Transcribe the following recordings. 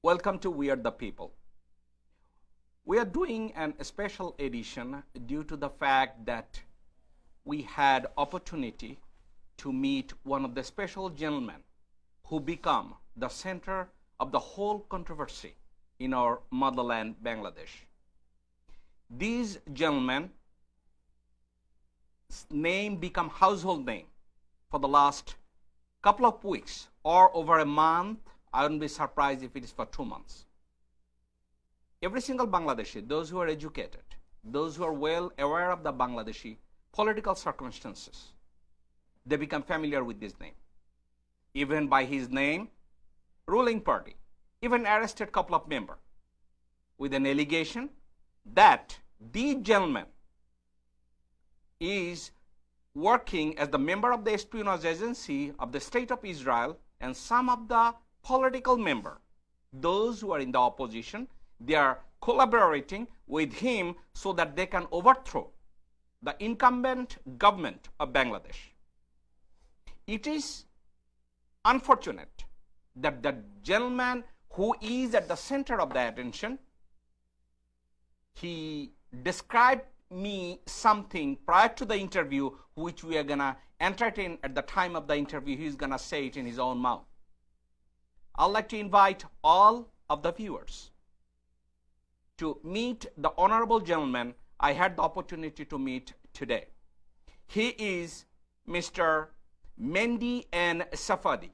Welcome to We Are the People. We are doing a special edition due to the fact that we had opportunity to meet one of the special gentlemen who become the center of the whole controversy in our motherland, Bangladesh. These gentlemen name become household name for the last couple of weeks or over a month. I wouldn't be surprised if it is for 2 months. Every single Bangladeshi, those who are educated, those who are well aware of the Bangladeshi political circumstances, they become familiar with this name. Even by his name, ruling party even arrested a couple of members with an allegation that the gentleman is working as the member of the espionage agency of the state of Israel, and some of the political members, those who are in the opposition, they are collaborating with him so that they can overthrow the incumbent government of Bangladesh. It is unfortunate that the gentleman who is at the center of the attention, he described me something prior to the interview which we are going to entertain at the time of the interview. He's going to say it in his own mouth. I'd like to invite all of the viewers to meet the honorable gentleman I had the opportunity to meet today. He is Mr. Mendi N. Safadi.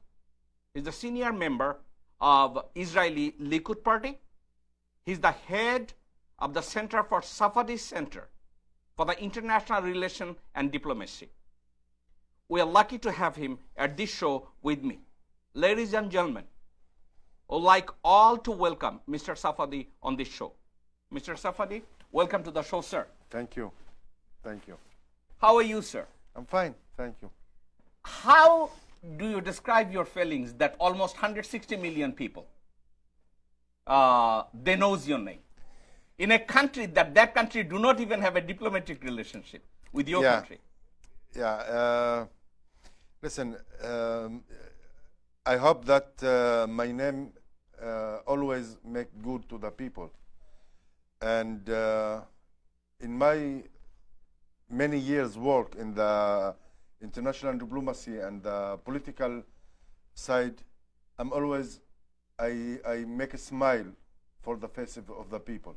He's the senior member of Israeli Likud Party. He's the head of the Center for Safadi Center for the International Relation and Diplomacy. We are lucky to have him at this show with me. Ladies and gentlemen, I would like all to welcome Mr. Safadi on this show. Mr. Safadi, welcome to the show, sir. Thank you. Thank you. How are you, sir? I'm fine. Thank you. How do you describe your feelings that almost 160 million people, they knows your name? In a country that country do not even have a diplomatic relationship with your country. Yeah. Listen, I hope that my name always make good to the people. And in my many years work in the international diplomacy and the political side, I'm always, I make a smile for the face of the people.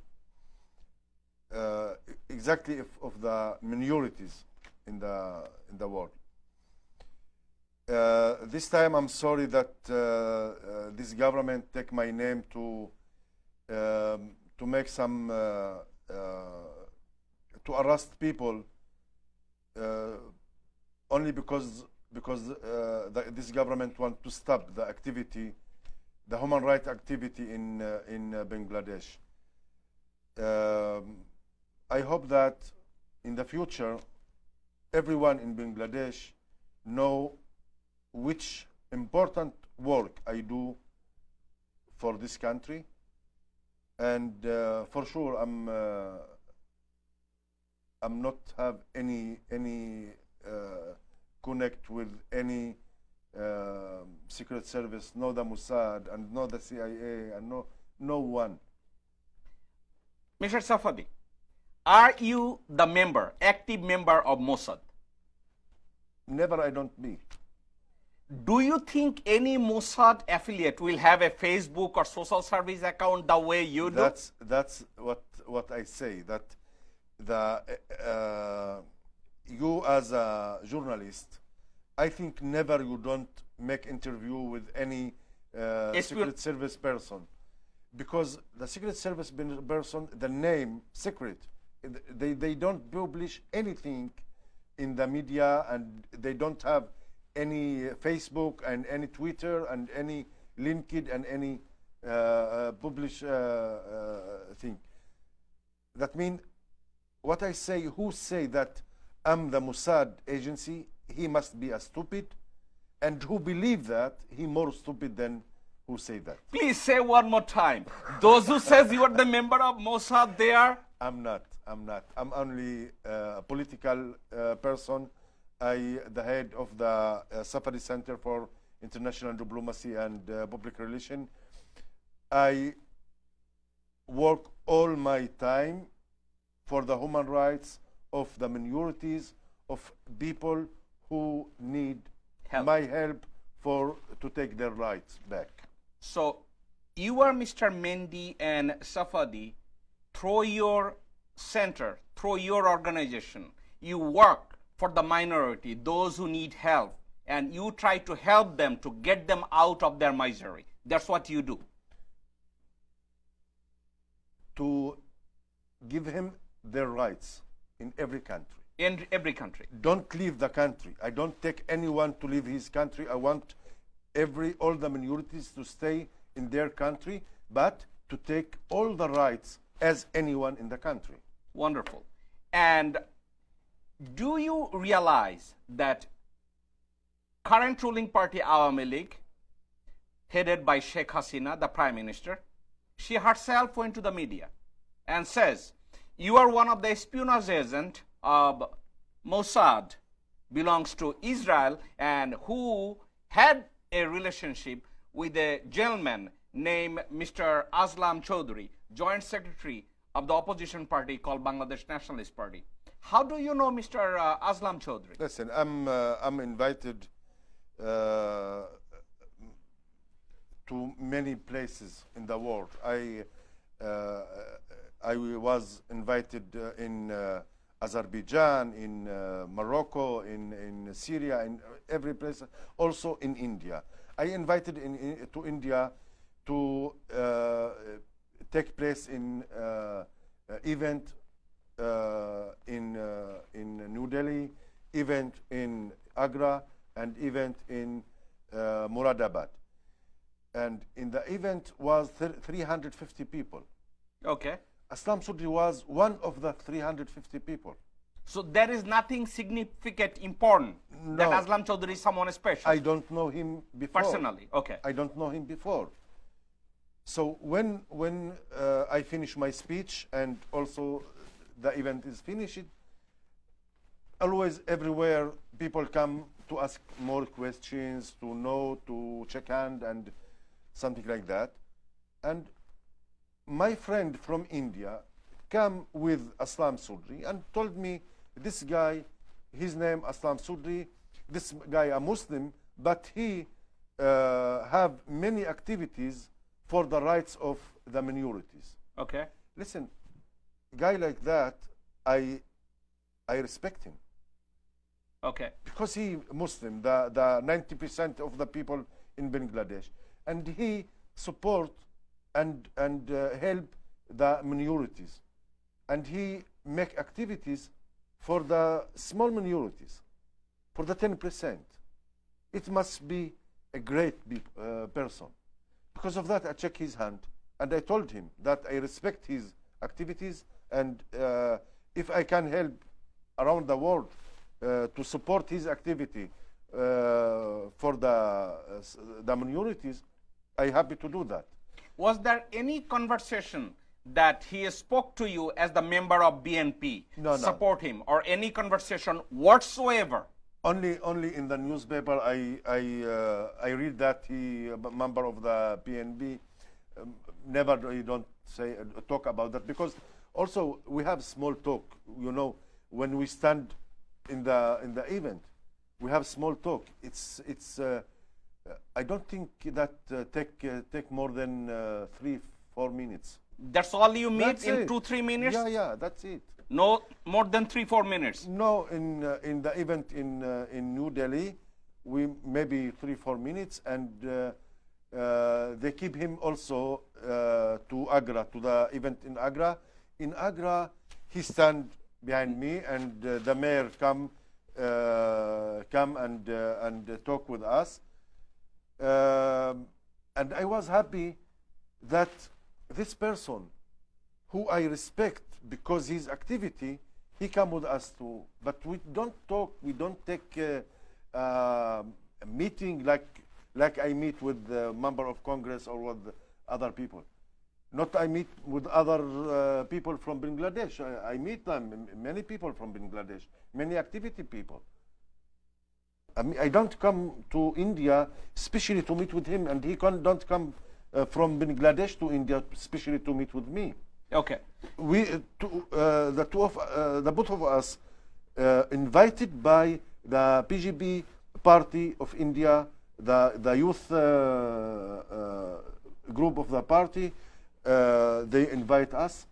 Exactly of the minorities in the world. This time I'm sorry that this government take my name to make some to arrest people only because this government want to stop the activity, the human rights activity in Bangladesh. I hope that in the future everyone in Bangladesh know which important work I do for this country, and for sure I'm not have any connect with any secret service, no the Mossad and no the CIA and no one. Mr. Safadi, are you the member, active member of Mossad? Never, I don't be. Do you think any Mossad affiliate will have a Facebook or social service account the way you do? That's what I say, that you as a journalist, I think never you don't make interview with any secret service person, because the secret service person, the name secret, they don't publish anything in the media, and they don't have any Facebook and any Twitter and any LinkedIn and any publish thing. That means what I say, who say that I'm the Mossad agency, he must be a stupid, and who believe that, he more stupid than who say that. Please say one more time. Those who says you are the member of Mossad, they are? I'm not. I'm only a political person. The head of the Safadi Center for International Diplomacy and Public Relations. I work all my time for the human rights of the minorities, of people who need my help to take their rights back. So you are Mr. Mendi N Safadi, through your center, through your organization, you work for the minority, those who need help, and you try to help them to get them out of their misery. That's what you do. To give him their rights in every country. In every country. Don't leave the country. I don't take anyone to leave his country. I want all the minorities to stay in their country, but to take all the rights as anyone in the country. Wonderful. And do you realize that current ruling party Awami League, headed by Sheikh Hasina, the Prime Minister, she herself went to the media and says, you are one of the espionage agents of Mossad, belongs to Israel, and who had a relationship with a gentleman named Mr. Aslam Chowdhury, Joint Secretary of the opposition party called Bangladesh Nationalist Party. How do you know Mr. Aslam Chowdhury? Listen, I'm invited to many places in the world. I was invited in Azerbaijan, in Morocco, in Syria, in every place, also in India. I invited to India to take place in event in New Delhi, event in Agra, and event in Moradabad. And in the event was 350 people. Okay. Aslam Chowdhury was one of the 350 people. So there is nothing significant, important, that Aslam Chowdhury is someone special? I don't know him before. Personally, okay. I don't know him before. So when I finish my speech and also the event is finished, always everywhere people come to ask more questions, to know, to check hand and something like that. And my friend from India came with Aslam Chowdhury and told me, this guy, his name Aslam Chowdhury, this guy a Muslim, but he have many activities for the rights of the minorities. Okay. Listen, guy like that, I respect him. Okay. Because he Muslim, the 90% of the people in Bangladesh, and he support and help the minorities, and he make activities for the small minorities, for the 10%. It must be a great person. Because of that, I check his hand, and I told him that I respect his activities, and if I can help around the world to support his activity for the minorities, I'm happy to do that. Was there any conversation that he spoke to you as the member of BNP, support him, or any conversation whatsoever? Only in the newspaper I read that he a member of the PNB. Never he don't talk about that, because also we have small talk. You know, when we stand in the event, we have small talk. It's I don't think that take more than 3-4 minutes. That's all you meet in 2-3 minutes? Yeah, that's it. No more than 3-4 minutes? No, in the event in New Delhi, we maybe 3-4 minutes, and they keep him also to Agra, to the event in Agra. In Agra, he stand behind me, and the mayor come and talk with us. And I was happy that this person, who I respect because his activity, he come with us too. But we don't talk, we don't take a meeting like I meet with the member of Congress or with other people. Not I meet with other people from Bangladesh. I meet them, many people from Bangladesh, many activity people. I mean, I don't come to India especially to meet with him, and he don't come from Bangladesh to India, especially to meet with me. Okay. The both of us invited by the BJP party of India, the youth group of the party. They invite us,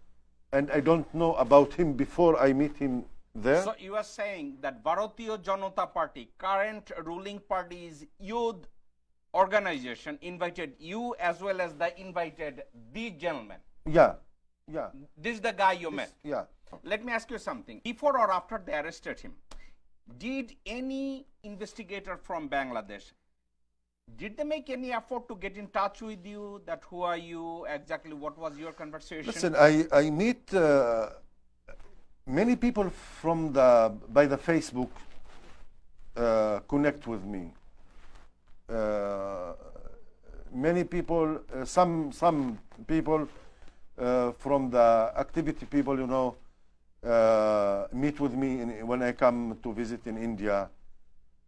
and I don't know about him before I meet him there. So you are saying that Bharatiya Janata Party, current ruling party's youth organization, invited you as well as they invited the gentleman. Yeah. This is the guy you met. Yeah. Let me ask you something. Before or after they arrested him, did any investigator from Bangladesh, did they make any effort to get in touch with you? That who are you exactly? What was your conversation? Listen, I meet many people from by the Facebook connect with me. Many people, some people from the activity people, meet with me when I come to visit in India.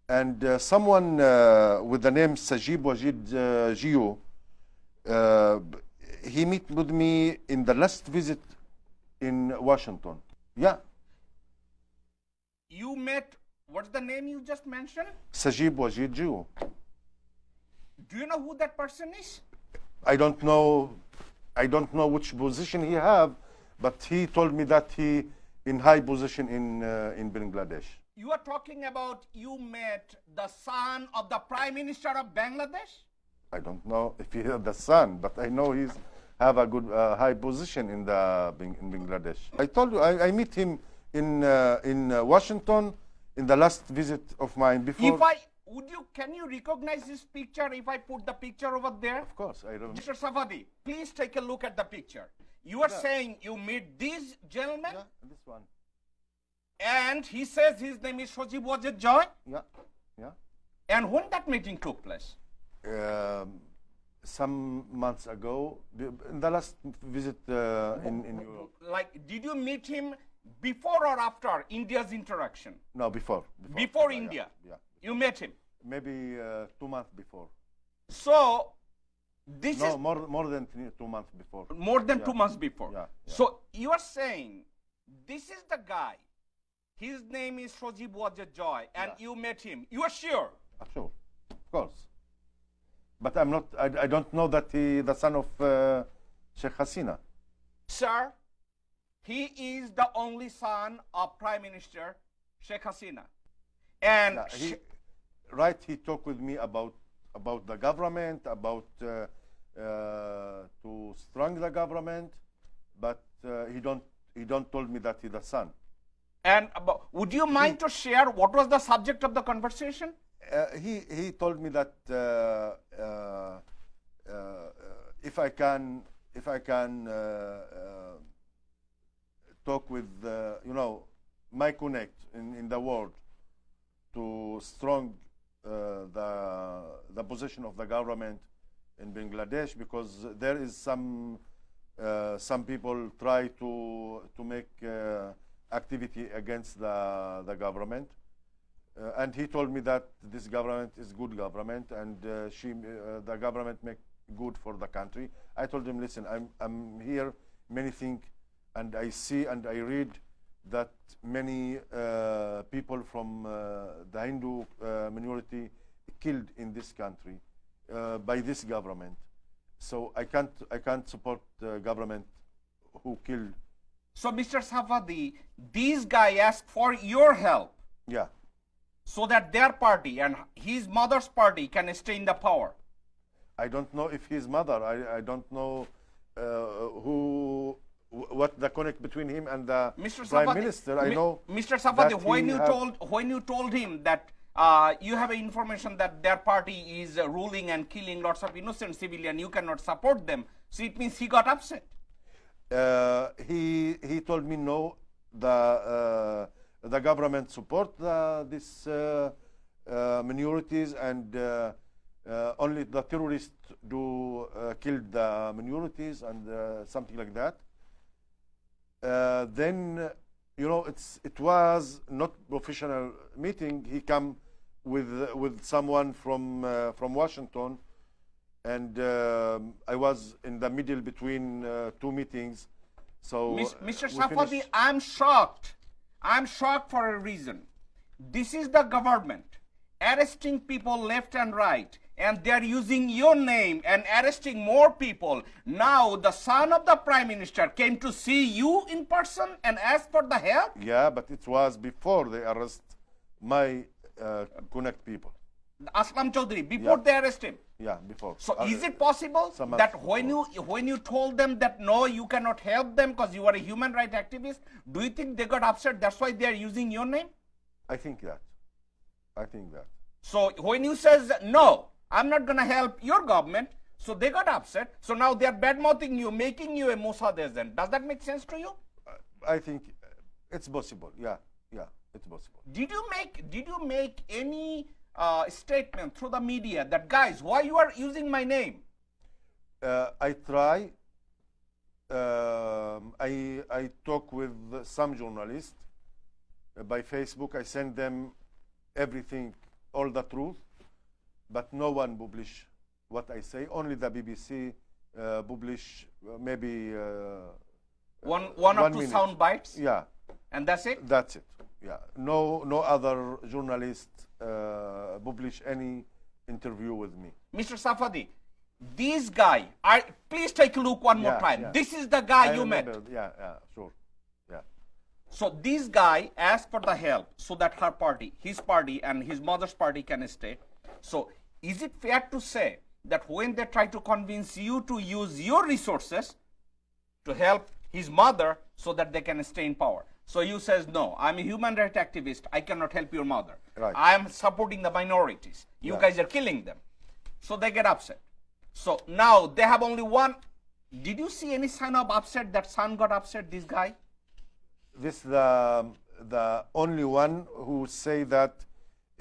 And someone with the name Sajeeb Wazed Joy, he met with me in the last visit in Washington. Yeah. You met, what's the name you just mentioned? Sajeeb Wazed Joy. Do you know who that person is? I don't know which position he have, but he told me that he in high position in Bangladesh. You are talking about you met the son of the Prime Minister of Bangladesh? I don't know if he is the son, but I know he's have a good high position in Bangladesh. I told you I meet him in Washington in the last visit of mine before. Can you recognize this picture if I put the picture over there? Of course, I remember. Mr. Safadi, please take a look at the picture. You are saying you meet this gentleman? Yeah, this one. And he says his name is Sajeeb Wazed Joy? Yeah. And when that meeting took place? Some months ago, in the last visit in Europe. Like, did you meet him before or after India's interaction? No, before. Before India? Yeah. You met him? Maybe 2 months before. So, this is... more than 2 months before. More than 2 months before. Yeah. So, you are saying this is the guy. His name is Sajeeb Wazed Joy, and you met him. You are sure? Sure, of course. But I'm not. I don't know that he the son of Sheikh Hasina. Sir, he is the only son of Prime Minister Sheikh Hasina, and he talked with me about the government, about to strong the government, but he don't told me that he's the son. And would you mind to share what was the subject of the conversation? He told me that if I can talk with my connect in the world to strong the position of the government in Bangladesh, because there is some people try to make activity against the government. And he told me that this government is good government, and the government make good for the country. I told him, listen, I'm here, many things, and I see and I read that many people from the Hindu minority killed in this country by this government. So I can't support the government who killed. So, Mr. Safadi, these guys asked for your help. Yeah. So that their party and his mother's party can stay in the power. I don't know if his mother. I don't know what the connect between him and the Prime Minister. I know. Mr. Safadi, when you told him that you have information that their party is ruling and killing lots of innocent civilians, you cannot support them. So it means he got upset. He told me no. The government support these minorities, and only the terrorists do kill the minorities and something like that. Then it was not professional meeting. He come with someone from Washington, and I was in the middle between two meetings. So, Mr. Safadi, I'm shocked. I'm shocked for a reason. This is the government arresting people left and right, and they're using your name and arresting more people. Now the son of the prime minister came to see you in person and asked for the help? Yeah, but it was before they arrest my Connect people. Aslam Chowdhury, before they arrest him? Yeah, before. So is it possible that when you told them that no, you cannot help them because you are a human rights activist, do you think they got upset? That's why they are using your name? I think that. So when you says no, I'm not going to help your government, so they got upset. So now they are bad-mouthing you, making you a Mossad agent. Does that make sense to you? I think it's possible. Yeah, it's possible. Did you make any statement through the media that, guys, why you are using my name? I try. I talk with some journalists by Facebook. I send them everything, all the truth, but no one publish what I say. Only the BBC publish maybe one or two minute. sound bites. Yeah, and that's it. That's it. Yeah, no other journalist publish any interview with me. Mr. Safadi, this guy, please take a look one more time. Yeah. This is the guy you met. Yeah, sure. Yeah. So this guy asked for the help so that her party, his party and his mother's party can stay. So is it fair to say that when they try to convince you to use your resources to help his mother so that they can stay in power, so you says, no, I'm a human rights activist, I cannot help your mother. Right. I'm supporting the minorities. You guys are killing them. So they get upset. So now they have only one. Did you see any sign of upset that son got upset, this guy? This the only one who say that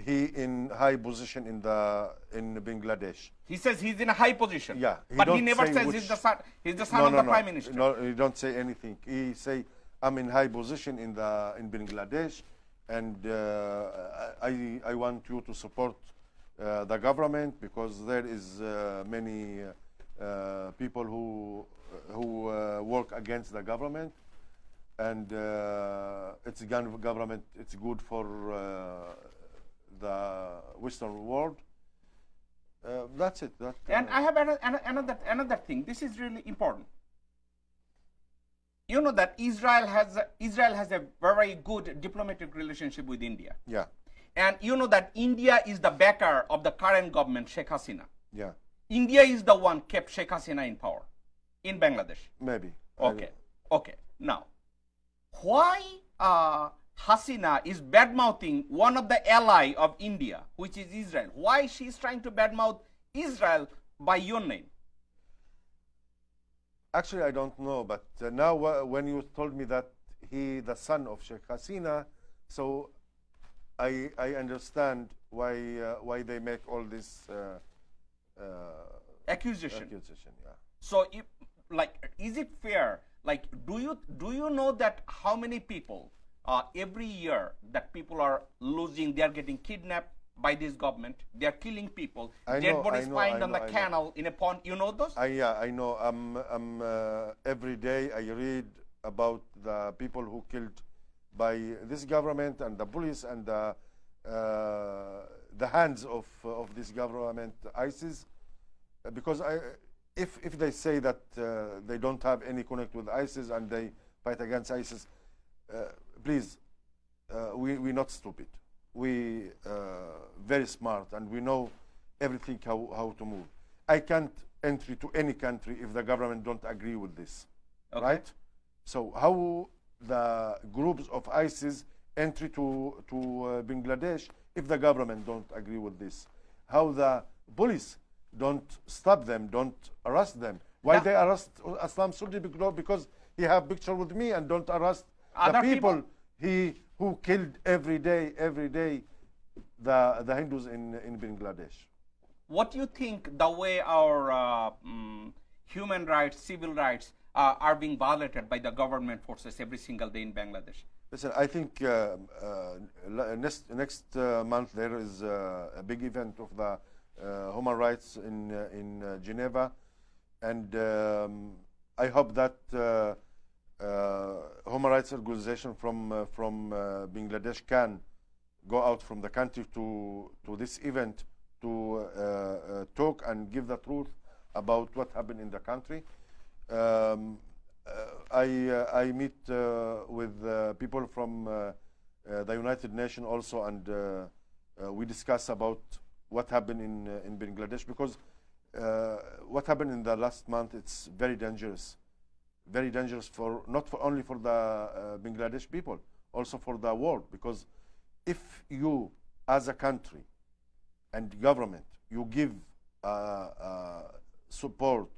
he in high position in Bangladesh. He says he's in a high position. Yeah, but he never says he's the son of the prime minister. No, he don't say anything. He say I'm in high position in Bangladesh, and I want you to support the government because there is many people who work against the government, and it's government. It's good for the Western world. That's it. And I have another thing. This is really important. You know that Israel has a very good diplomatic relationship with India. Yeah. And you know that India is the backer of the current government, Sheikh Hasina. Yeah. India is the one kept Sheikh Hasina in power in Bangladesh. Maybe. Okay. Now, why Hasina is bad-mouthing one of the ally of India, which is Israel? Why she is trying to bad-mouth Israel by your name? Actually, I don't know, but now when you told me that he the son of Sheikh Hasina, so I understand why they make all this accusation. Yeah. So, is it fair? Like, do you know that how many people every year that people are losing? They are getting kidnapped by this government. They are killing people. Dead bodies found on the canal in a pond. You know those? Yeah, I know. Every day I read about the people who killed by this government and the police and the hands of this government, ISIS, because if they say that they don't have any connect with ISIS and they fight against ISIS, please, we're not stupid. We very smart and we know everything how to move. I can't enter to any country if the government don't agree with this, right? So how the groups of ISIS enter to Bangladesh if the government don't agree with this? How the police don't stop them, don't arrest them? Why they arrest Aslam Chowdhury? Because he have picture with me and don't arrest the people who killed every day the Hindus in Bangladesh. What do you think the way our human rights, civil rights are being violated by the government forces every single day in Bangladesh? Listen, I think next month there is a big event of the human rights in Geneva, and I hope that human rights organization from Bangladesh can go out from the country to this event to talk and give the truth about what happened in the country. I meet with people from the United Nations also, and we discuss about what happened in Bangladesh, because what happened in the last month, it's very dangerous for not only for the Bangladesh people, also for the world, because if you as a country and government, you give support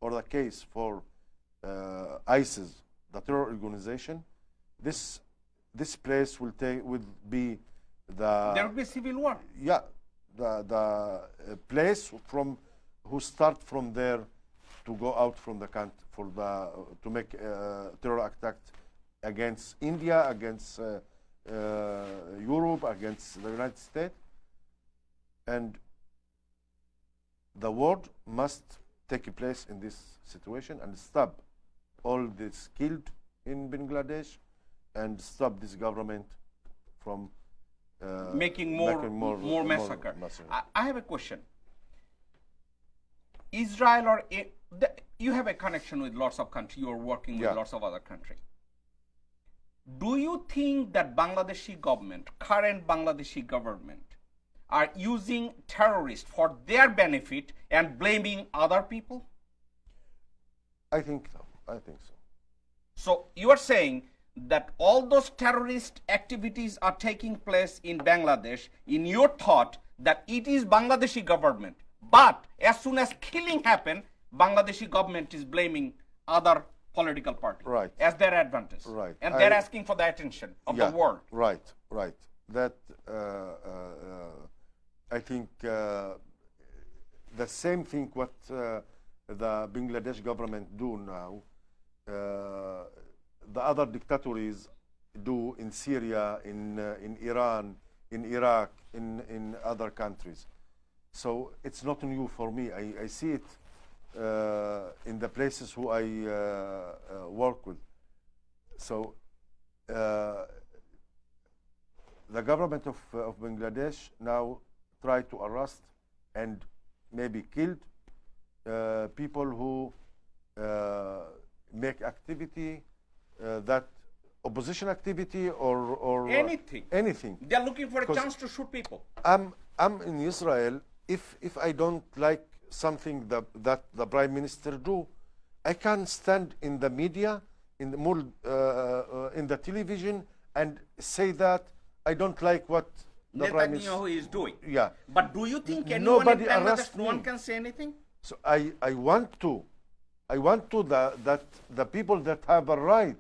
or the case for ISIS, the terror organization, this place will be the, there will be civil war. Yeah, the place from who start from there to go out from the country to make terror attacks against India, against Europe, against the United States, and the world must take place in this situation and stop all this killed in Bangladesh and stop this government from making more massacre. I have a question. Israel or you have a connection with lots of countries. You are working with lots of other countries. Do you think that Bangladeshi government, current Bangladeshi government, are using terrorists for their benefit and blaming other people? I think so. I think so. So you are saying that all those terrorist activities are taking place in Bangladesh, in your thought that it is Bangladeshi government, but as soon as killing happen, Bangladeshi government is blaming other political parties as their advantage. Right. And they're asking for the attention of the world. Right. That I think the same thing what the Bangladesh government do now, the other dictators do in Syria, in Iran, in Iraq, in other countries. So it's not new for me. I see it in the places who I work with. So the government of Bangladesh now try to arrest and maybe killed people who make activity that opposition activity or anything. They're looking for a chance to shoot people. I'm in Israel. If I don't like something that the prime minister do, I can stand in the media, in the television, and say that I don't like what the prime minister is doing. Yeah. But do you think anyone in Bangladesh, no one can say anything? So I want to that the people that have a right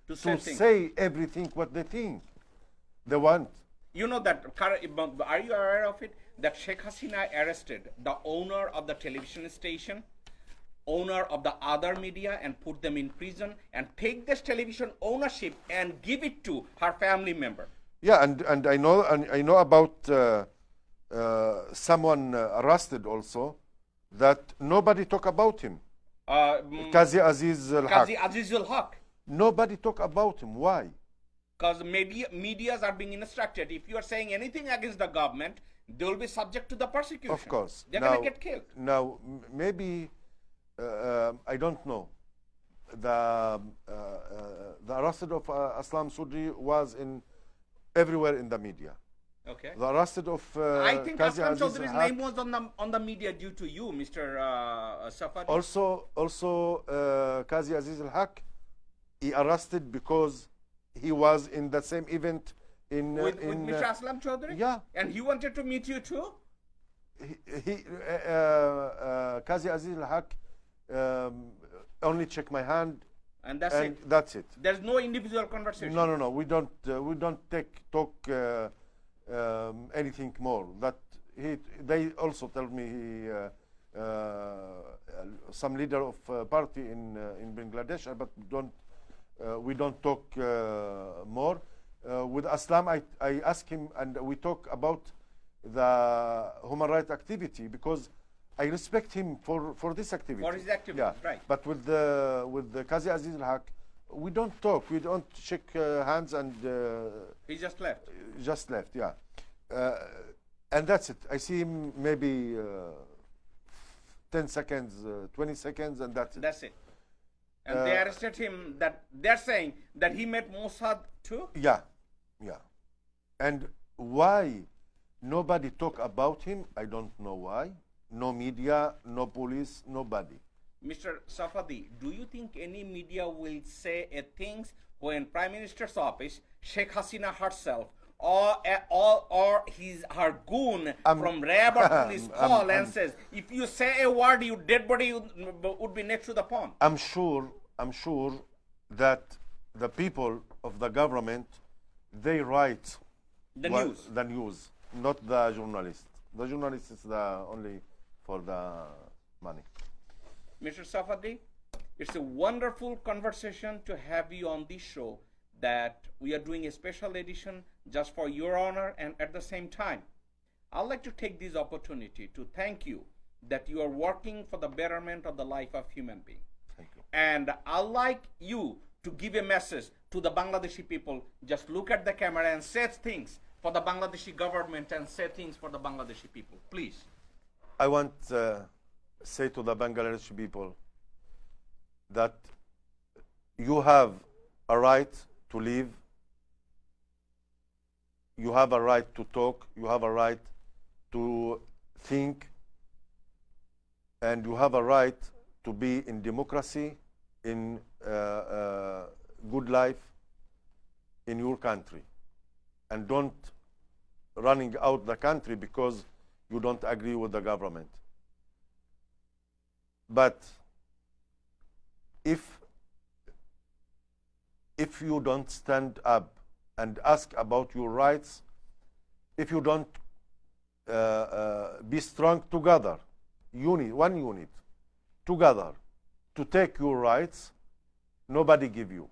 to say everything what they think they want. You know that, are you aware of it, that Sheikh Hasina arrested the owner of the television station, owner of the other media, and put them in prison and take this television ownership and give it to her family member? Yeah, and I know about someone arrested also that nobody talk about him. Qazi Aziz al-Haq. Nobody talk about him. Why? Because maybe medias are being instructed, if you are saying anything against the government, they will be subject to the persecution. Of course. They're going to get killed. Now, maybe, I don't know. The arrested of Aslam Chowdhury was everywhere in the media. Okay. The arrested of I think Qazi Aslam Aziz Chowdhury's al-Haq name was on the media due to you, Mr. Safadi. Also, Qazi Aziz al-Haq, he arrested because he was in the same event with Mr. Aslam Chowdhury? Yeah. And he wanted to meet you too? Qazi Aziz al-Haq only check my hand, and that's it. There's no individual conversation. No. We don't talk anything more. That they also tell me some leader of party in Bangladesh, but we don't talk more. With Aslam, I ask him, and we talk about the human rights activity, because I respect him for this activity. For his activity, yeah. right. But with the Qazi Aziz al-Haq, we don't talk, we don't shake hands, and he just left. Just left, yeah. And that's it. I see him maybe 10 seconds, 20 seconds, and that's it. That's it. And they arrested him. That they're saying that he met Mossad too. Yeah, yeah. And why nobody talk about him? I don't know why. No media, no police, nobody. Mr. Safadi, do you think any media will say things when Prime Minister's office, Sheikh Hasina herself, or her goon from RAB or police call and says, if you say a word, your dead body would be next to the pond? I'm sure that the people of the government, they write the news, not the journalist. The journalist is the only for the money. Mr. Safadi, it's a wonderful conversation to have you on this show, that we are doing a special edition just for your honor, and at the same time, I'd like to take this opportunity to thank you that you are working for the betterment of the life of human being. Thank you. And I'd like you to give a message to the Bangladeshi people. Just look at the camera and say things for the Bangladeshi government and say things for the Bangladeshi people. Please. I want to say to the Bangladeshi people that you have a right to live, you have a right to talk, you have a right to think, and you have a right to be in democracy, in good life in your country. And don't running out the country because you don't agree with the government. But if you don't stand up and ask about your rights, if you don't be strong together, one unit, together, to take your rights, nobody give you.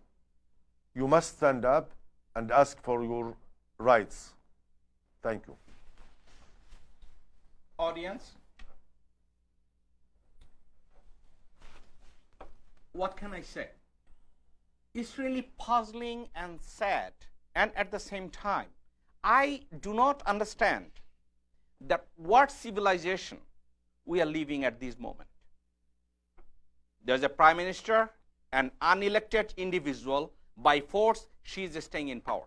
You must stand up and ask for your rights. Thank you. Audience, what can I say? It's really puzzling and sad, and at the same time, I do not understand that what civilization we are living at this moment. There's a prime minister, an unelected individual. By force, she is staying in power.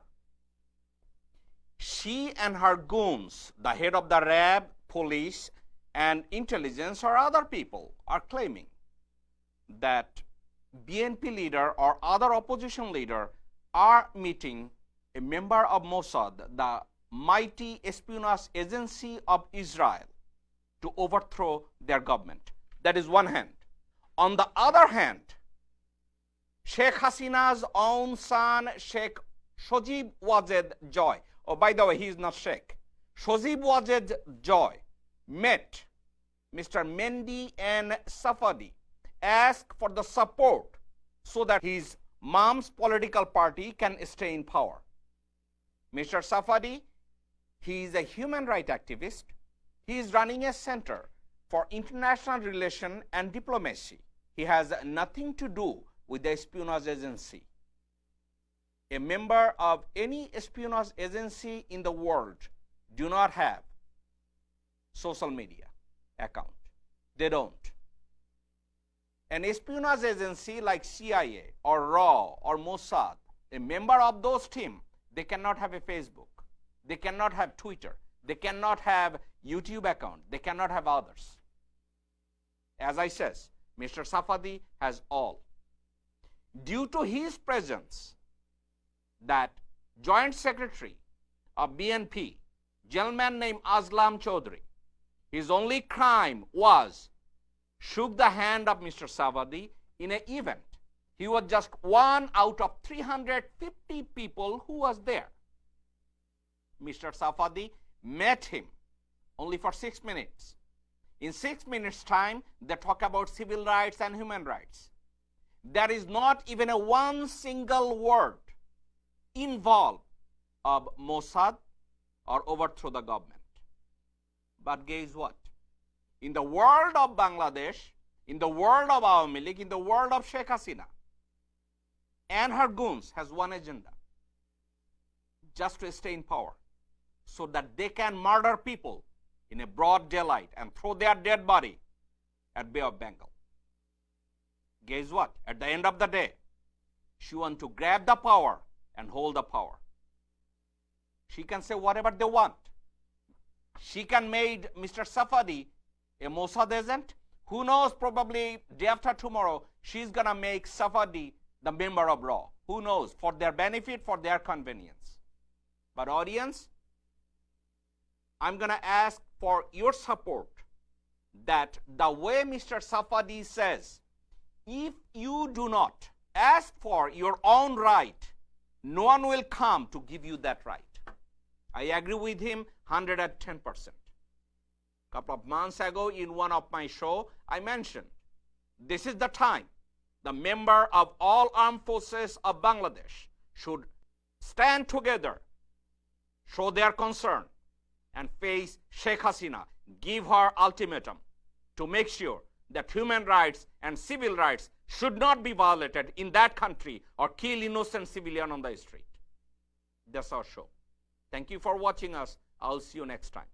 She and her goons, the head of the RAB, police, and intelligence, or other people, are claiming that BNP leader or other opposition leader are meeting a member of Mossad, the mighty espionage agency of Israel, to overthrow their government. That is one hand. On the other hand, Sheikh Hasina's own son, Sheikh Sajeeb Wazed Joy, oh, by the way, he is not Sheikh, Sajeeb Wazed Joy met Mr. Mendi N Safadi, asked for the support so that his mom's political party can stay in power. Mr. Safadi, he is a human rights activist. He is running a center for international relations and diplomacy. He has nothing to do with the espionage agency. A member of any espionage agency in the world do not have social media account. They don't. An espionage agency like CIA or RAW or Mossad, a member of those team, they cannot have a Facebook. They cannot have Twitter. They cannot have YouTube account. They cannot have others. As I says, Mr. Safadi has all. Due to his presence, that Joint Secretary of BNP, gentleman named Aslam Chowdhury, his only crime was shook the hand of Mr. Safadi in an event. He was just one out of 350 people who was there. Mr. Safadi met him only for 6 minutes. In 6 minutes' time, they talk about civil rights and human rights. There is not even a one single word involved of Mossad or overthrow the government. But guess what? In the world of Bangladesh, in the world of Awami League, in the world of Sheikh Hasina, and her goons has one agenda: just to stay in power, so that they can murder people in a broad daylight and throw their dead body at Bay of Bengal. Guess what? At the end of the day, she wants to grab the power and hold the power. She can say whatever they want. She can make Mr. Safadi a Mossad agent. Who knows, probably day after tomorrow, she's going to make Safadi the member of RAW. Who knows, for their benefit, for their convenience. But audience, I'm going to ask for your support that the way Mr. Safadi says, if you do not ask for your own right, no one will come to give you that right. I agree with him 110%. Couple of months ago in one of my shows, I mentioned this is the time the member of all armed forces of Bangladesh should stand together, show their concern, and face Sheikh Hasina, give her ultimatum to make sure that human rights and civil rights should not be violated in that country or kill innocent civilian on the street. That's our show. Thank you for watching us. I'll see you next time.